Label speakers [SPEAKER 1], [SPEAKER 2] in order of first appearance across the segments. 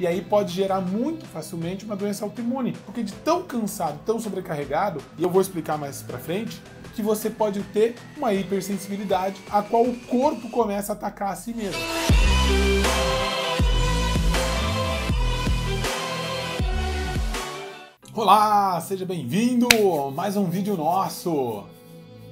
[SPEAKER 1] E aí pode gerar muito facilmente uma doença autoimune, porque de tão cansado, tão sobrecarregado, e eu vou explicar mais pra frente, que você pode ter uma hipersensibilidade, a qual o corpo começa a atacar a si mesmo. Olá, seja bem-vindo a mais um vídeo nosso.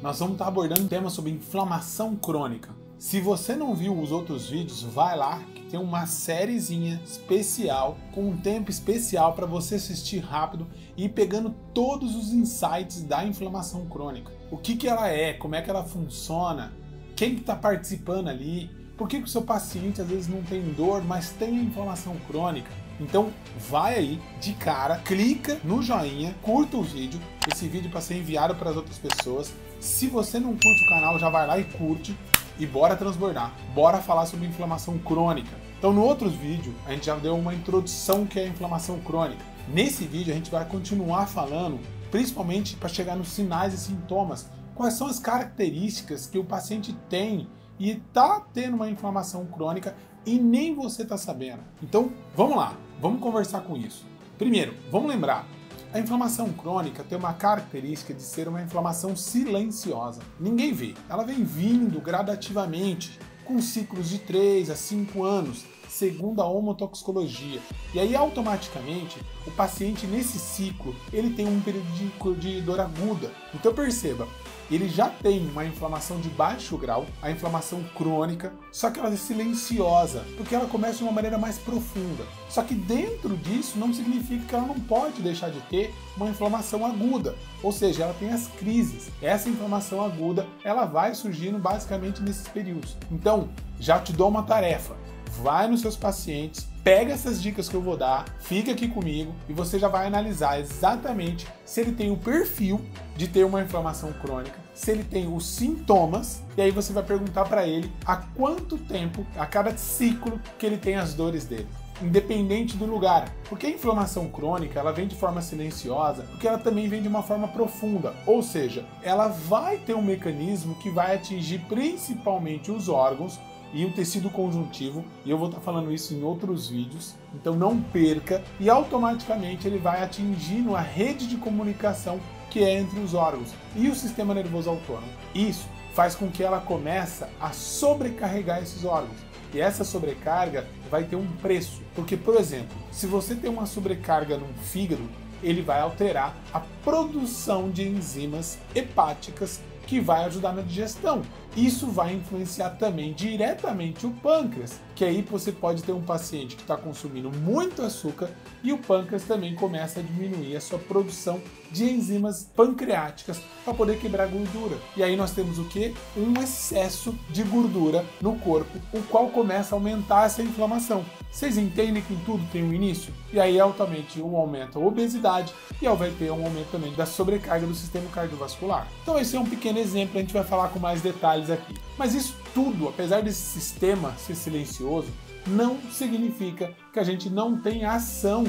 [SPEAKER 1] Nós vamos estar abordando um tema sobre inflamação crônica. Se você não viu os outros vídeos, vai lá que tem uma sériezinha especial, com um tempo especial para você assistir rápido e ir pegando todos os insights da inflamação crônica. O que ela é, como é que ela funciona, quem está participando ali, por que o seu paciente às vezes não tem dor, mas tem inflamação crônica. Então vai aí, de cara, clica no joinha, curta o vídeo, esse vídeo para ser enviado para as outras pessoas. Se você não curte o canal, já vai lá e curte e bora transbordar, bora falar sobre inflamação crônica. Então no outro vídeo a gente já deu uma introdução que é a inflamação crônica. Nesse vídeo a gente vai continuar falando, principalmente para chegar nos sinais e sintomas, quais são as características que o paciente tem e está tendo uma inflamação crônica e nem você está sabendo. Então, vamos lá, vamos conversar com isso. Primeiro, vamos lembrar, a inflamação crônica tem uma característica de ser uma inflamação silenciosa. Ninguém vê, ela vem vindo gradativamente, com ciclos de 3 a 5 anos, segundo a homotoxicologia. E aí, automaticamente, o paciente nesse ciclo, ele tem um período de dor aguda. Então perceba, ele já tem uma inflamação de baixo grau, a inflamação crônica, só que ela é silenciosa, porque ela começa de uma maneira mais profunda. Só que dentro disso não significa que ela não pode deixar de ter uma inflamação aguda, ou seja, ela tem as crises. Essa inflamação aguda, ela vai surgindo basicamente nesses períodos. Então, já te dou uma tarefa. Vai nos seus pacientes, pega essas dicas que eu vou dar, fica aqui comigo e você já vai analisar exatamente se ele tem o perfil de ter uma inflamação crônica, se ele tem os sintomas, e aí você vai perguntar para ele há quanto tempo, a cada ciclo, que ele tem as dores dele. Independente do lugar, porque a inflamação crônica ela vem de forma silenciosa, porque ela também vem de uma forma profunda, ou seja, ela vai ter um mecanismo que vai atingir principalmente os órgãos e o tecido conjuntivo, e eu vou estar falando isso em outros vídeos, então não perca, e automaticamente ele vai atingindo a rede de comunicação que é entre os órgãos e o sistema nervoso autônomo. Isso faz com que ela comece a sobrecarregar esses órgãos. E essa sobrecarga vai ter um preço, porque, por exemplo, se você tem uma sobrecarga no fígado, ele vai alterar a produção de enzimas hepáticas que vai ajudar na digestão. Isso vai influenciar também diretamente o pâncreas, que aí você pode ter um paciente que está consumindo muito açúcar e o pâncreas também começa a diminuir a sua produção de enzimas pancreáticas para poder quebrar gordura. E aí nós temos o que? Um excesso de gordura no corpo, o qual começa a aumentar essa inflamação. Vocês entendem que tudo tem um início? E aí altamente aumenta a obesidade e aí vai ter um aumento também da sobrecarga do sistema cardiovascular. Então esse é um pequeno exemplo, a gente vai falar com mais detalhes aqui. Mas isso tudo, apesar desse sistema ser silencioso, não significa que a gente não tem ação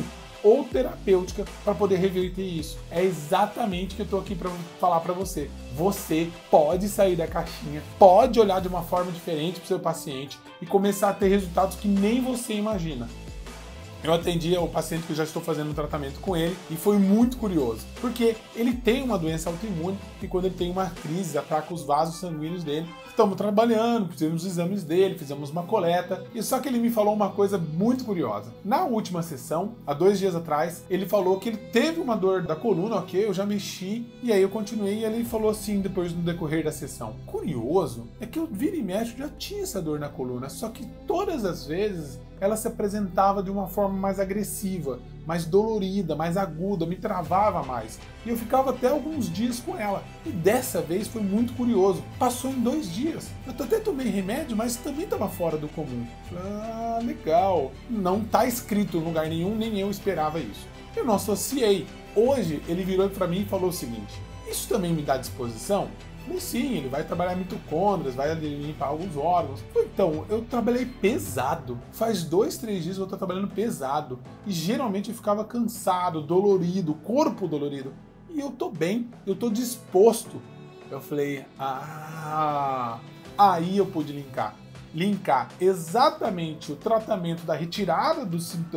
[SPEAKER 1] ou terapêutica para poder reverter isso. É exatamente o que eu estou aqui para falar para você. Você pode sair da caixinha, pode olhar de uma forma diferente para o seu paciente e começar a ter resultados que nem você imagina. Eu atendi o paciente que eu já estou fazendo um tratamento com ele e foi muito curioso, porque ele tem uma doença autoimune e quando ele tem uma crise, ataca os vasos sanguíneos dele. Estamos trabalhando, fizemos os exames dele, fizemos uma coleta, e só que ele me falou uma coisa muito curiosa. Na última sessão, há 2 dias atrás, ele falou que ele teve uma dor da coluna, ok, eu já mexi, e aí eu continuei e ele falou assim depois no decorrer da sessão. Curioso é que eu vira e mexe, já tinha essa dor na coluna, só que todas as vezes ela se apresentava de uma forma mais agressiva, mais dolorida, mais aguda, me travava mais. E eu ficava até alguns dias com ela. E dessa vez foi muito curioso. Passou em 2 dias. Eu até tomei remédio, mas também estava fora do comum. Ah, legal. Não está escrito em lugar nenhum, nem eu esperava isso. Eu não associei. Hoje ele virou para mim e falou o seguinte: isso também me dá disposição? E sim, ele vai trabalhar mitocôndrias, vai limpar alguns órgãos. Então, eu trabalhei pesado. Faz 2, 3 dias eu estou trabalhando pesado. E geralmente eu ficava cansado, dolorido, corpo dolorido. E eu tô bem, eu tô disposto. Eu falei, aí eu pude linkar. linkar exatamente o tratamento da retirada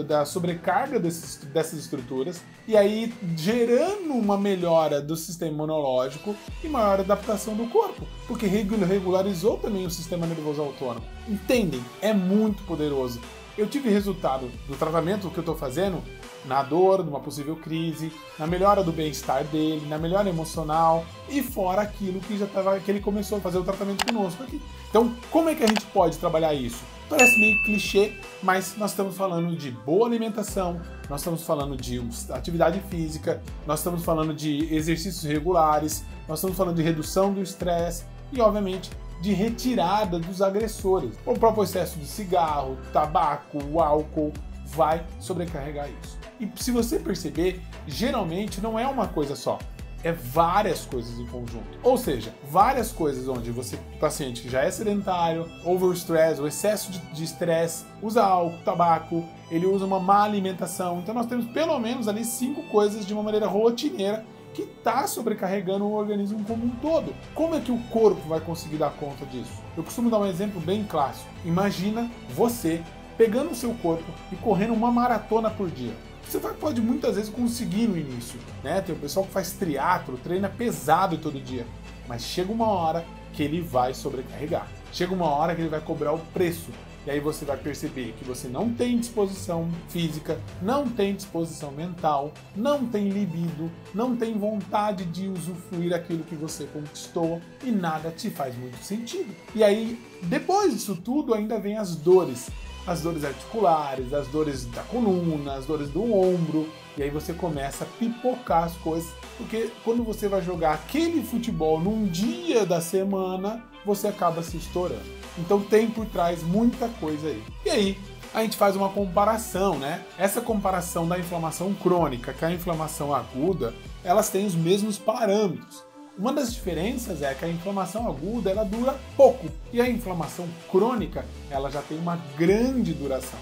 [SPEAKER 1] da sobrecarga dessas estruturas, e aí gerando uma melhora do sistema imunológico e maior adaptação do corpo, porque regularizou também o sistema nervoso autônomo. Entendem? É muito poderoso. Eu tive resultado do tratamento que eu estou fazendo na dor, numa possível crise, na melhora do bem-estar dele, na melhora emocional e fora aquilo que que ele começou a fazer o tratamento conosco aqui. Então, como é que a gente pode trabalhar isso? Parece meio clichê, mas nós estamos falando de boa alimentação, nós estamos falando de atividade física, nós estamos falando de exercícios regulares, nós estamos falando de redução do estresse e, obviamente, de retirada dos agressores. O próprio excesso de cigarro, tabaco, o álcool vai sobrecarregar isso. E se você perceber, geralmente não é uma coisa só, é várias coisas em conjunto. Ou seja, várias coisas onde o paciente que já é sedentário, overstress, o excesso de estresse, usa álcool, tabaco, ele usa uma má alimentação. Então nós temos pelo menos ali 5 coisas de uma maneira rotineira que está sobrecarregando o organismo como um todo. Como é que o corpo vai conseguir dar conta disso? Eu costumo dar um exemplo bem clássico. Imagina você pegando o seu corpo e correndo uma maratona por dia. Você pode muitas vezes conseguir no início, né? Tem o pessoal que faz triatlo, treina pesado todo dia, mas chega uma hora que ele vai sobrecarregar. Chega uma hora que ele vai cobrar o preço. E aí você vai perceber que você não tem disposição física, não tem disposição mental, não tem libido, não tem vontade de usufruir aquilo que você conquistou e nada te faz muito sentido. E aí, depois disso tudo, ainda vem as dores articulares, as dores da coluna, as dores do ombro, e aí você começa a pipocar as coisas, porque quando você vai jogar aquele futebol num dia da semana, você acaba se estourando. Então tem por trás muita coisa aí. E aí a gente faz uma comparação, né? Essa comparação da inflamação crônica com a inflamação aguda, elas têm os mesmos parâmetros. Uma das diferenças é que a inflamação aguda ela dura pouco e a inflamação crônica ela já tem uma grande duração.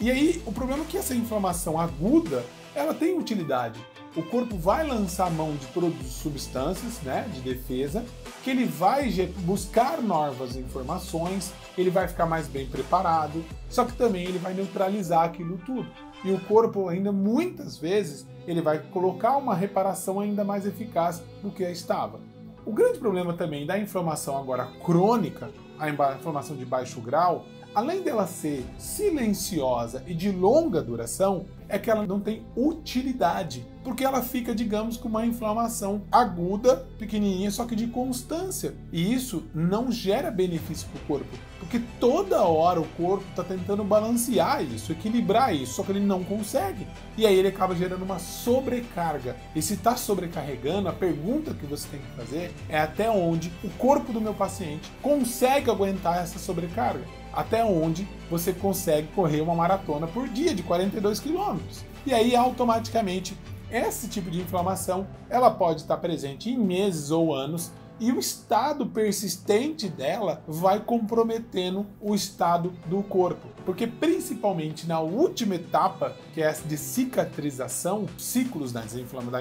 [SPEAKER 1] E aí o problema é que essa inflamação aguda ela tem utilidade. O corpo vai lançar mão de produtos, substâncias, né, de defesa, que ele vai buscar novas informações, ele vai ficar mais bem preparado, só que também ele vai neutralizar aquilo tudo. E o corpo ainda muitas vezes ele vai colocar uma reparação ainda mais eficaz do que a estava. O grande problema também da inflamação agora crônica, a inflamação de baixo grau, além dela ser silenciosa e de longa duração, é que ela não tem utilidade, porque ela fica, digamos, com uma inflamação aguda, pequenininha, só que de constância. E isso não gera benefício para o corpo, porque toda hora o corpo está tentando balancear isso, equilibrar isso, só que ele não consegue. E aí ele acaba gerando uma sobrecarga. E se está sobrecarregando, a pergunta que você tem que fazer é até onde o corpo do meu paciente consegue aguentar essa sobrecarga. Até onde você consegue correr uma maratona por dia de 42 km. E aí, automaticamente, esse tipo de inflamação ela pode estar presente em meses ou anos e o estado persistente dela vai comprometendo o estado do corpo. Porque principalmente na última etapa, que é essa de cicatrização, ciclos da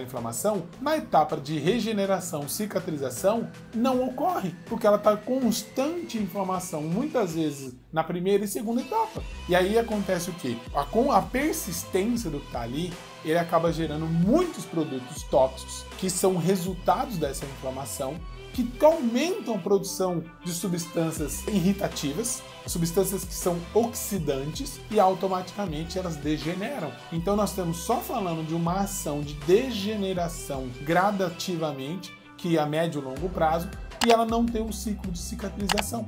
[SPEAKER 1] inflamação, na etapa de regeneração, cicatrização, não ocorre, porque ela está em constante inflamação, muitas vezes na primeira e segunda etapa. E aí acontece o quê? Com a persistência do que está ali, ele acaba gerando muitos produtos tóxicos que são resultados dessa inflamação, que aumentam a produção de substâncias irritativas, substâncias que são oxidantes e automaticamente elas degeneram. Então nós estamos só falando de uma ação de degeneração gradativamente, que é a médio e longo prazo, e ela não tem um ciclo de cicatrização.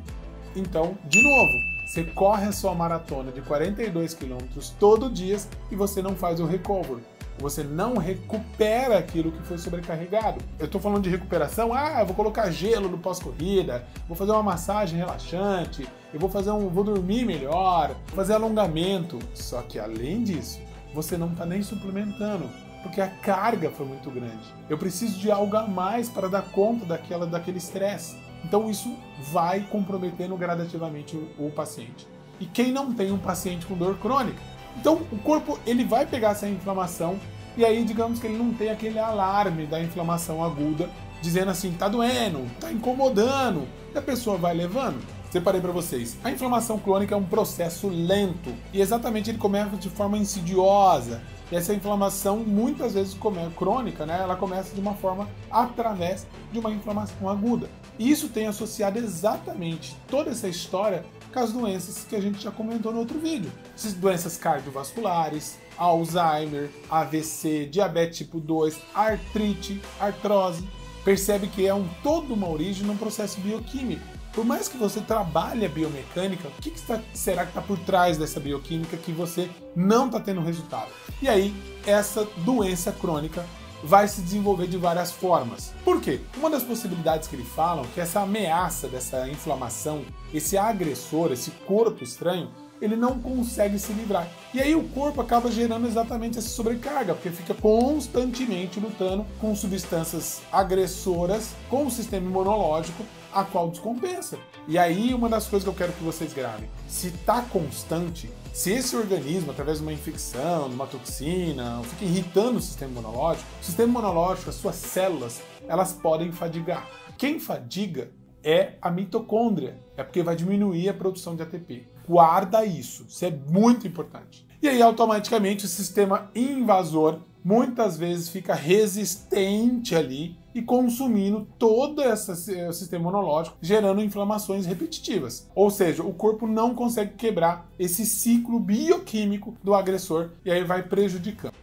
[SPEAKER 1] Então, de novo, você corre a sua maratona de 42 km todo dia e você não faz o recovery. Você não recupera aquilo que foi sobrecarregado. Eu estou falando de recuperação, eu vou colocar gelo no pós-corrida, vou fazer uma massagem relaxante, eu vou dormir melhor, vou fazer alongamento. Só que além disso, você não está nem suplementando, porque a carga foi muito grande. Eu preciso de algo a mais para dar conta daquele estresse. Então isso vai comprometendo gradativamente o paciente. E quem não tem um paciente com dor crônica? Então o corpo ele vai pegar essa inflamação e aí digamos que ele não tem aquele alarme da inflamação aguda dizendo assim, tá doendo, tá incomodando, e a pessoa vai levando. separei para vocês. A inflamação crônica é um processo lento e exatamente ele começa de forma insidiosa. E essa inflamação, muitas vezes crônica, né, ela começa de uma forma através de uma inflamação aguda. E isso tem associado exatamente toda essa história com as doenças que a gente já comentou no outro vídeo. Essas doenças cardiovasculares, Alzheimer, AVC, diabetes tipo 2, artrite, artrose. Percebe que é toda uma origem num processo bioquímico. Por mais que você trabalhe a biomecânica, o que será que está por trás dessa bioquímica que você não está tendo resultado? E aí, essa doença crônica vai se desenvolver de várias formas. Por quê? Uma das possibilidades que eles falam é que essa ameaça dessa inflamação, esse agressor, esse corpo estranho, ele não consegue se livrar. E aí o corpo acaba gerando exatamente essa sobrecarga, porque fica constantemente lutando com substâncias agressoras, com o sistema imunológico, a qual descompensa. E aí uma das coisas que eu quero que vocês gravem, se está constante, se esse organismo, através de uma infecção, de uma toxina, fica irritando o sistema imunológico, as suas células, elas podem fadigar. Quem fadiga é a mitocôndria, é porque vai diminuir a produção de ATP. Guarda isso é muito importante. E aí automaticamente o sistema invasor muitas vezes fica resistente ali e consumindo todo esse sistema imunológico, gerando inflamações repetitivas. Ou seja, o corpo não consegue quebrar esse ciclo bioquímico do agressor e aí vai prejudicando.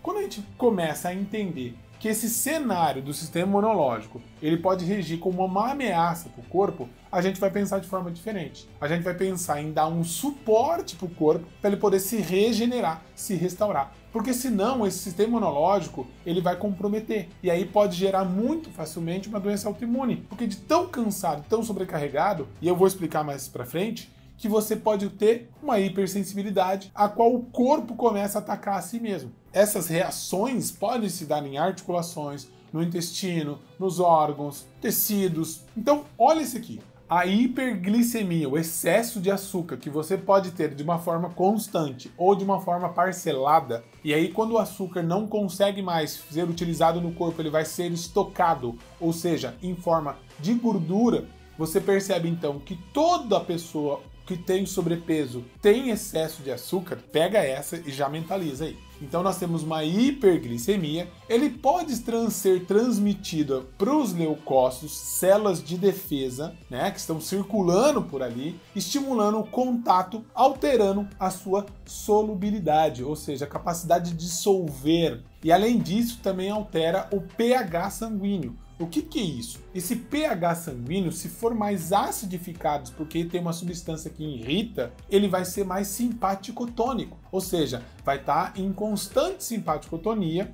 [SPEAKER 1] Quando a gente começa a entender que esse cenário do sistema imunológico ele pode regir como uma ameaça para o corpo, a gente vai pensar de forma diferente. A gente vai pensar em dar um suporte para o corpo para ele poder se regenerar, se restaurar. Porque senão esse sistema imunológico ele vai comprometer. E aí pode gerar muito facilmente uma doença autoimune. Porque de tão cansado, tão sobrecarregado, e eu vou explicar mais para frente, que você pode ter uma hipersensibilidade a qual o corpo começa a atacar a si mesmo. Essas reações podem se dar em articulações, no intestino, nos órgãos, tecidos. Então, olha isso aqui. A hiperglicemia, o excesso de açúcar que você pode ter de uma forma constante ou de uma forma parcelada, e aí quando o açúcar não consegue mais ser utilizado no corpo, ele vai ser estocado, ou seja, em forma de gordura, você percebe então que toda pessoa que tem sobrepeso tem excesso de açúcar, pega essa e já mentaliza aí. Então nós temos uma hiperglicemia, ele pode ser transmitido para os leucócitos, células de defesa, né, que estão circulando por ali, estimulando o contato, alterando a sua solubilidade, ou seja, a capacidade de dissolver. E além disso, também altera o pH sanguíneo. O que é isso? Esse pH sanguíneo, se for mais acidificado, porque tem uma substância que irrita, ele vai ser mais simpático-tônico, ou seja, vai estar em constante simpaticotonia,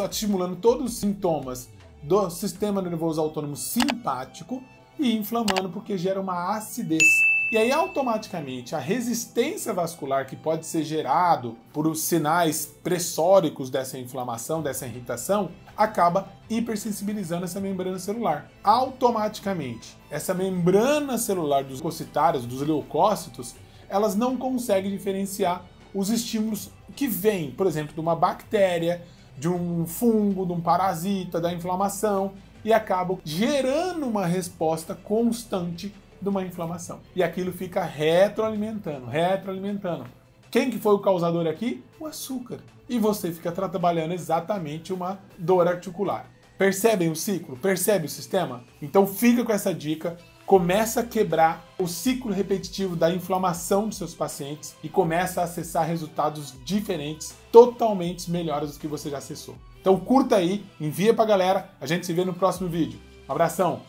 [SPEAKER 1] estimulando todos os sintomas do sistema nervoso autônomo simpático e inflamando porque gera uma acidez. E aí, automaticamente, a resistência vascular que pode ser gerado por os sinais pressóricos dessa inflamação, dessa irritação, acaba hipersensibilizando essa membrana celular. Automaticamente, essa membrana celular dos leucocitários, dos leucócitos, elas não conseguem diferenciar os estímulos que vêm, por exemplo, de uma bactéria, de um fungo, de um parasita, da inflamação, e acabam gerando uma resposta constante de uma inflamação. E aquilo fica retroalimentando. Quem que foi o causador aqui? O açúcar. E você fica trabalhando exatamente uma dor articular. Percebem o ciclo? Percebe o sistema? Então fica com essa dica. Começa a quebrar o ciclo repetitivo da inflamação dos seus pacientes e começa a acessar resultados diferentes, totalmente melhores do que você já acessou. Então curta aí, envia pra galera, a gente se vê no próximo vídeo. Um abração!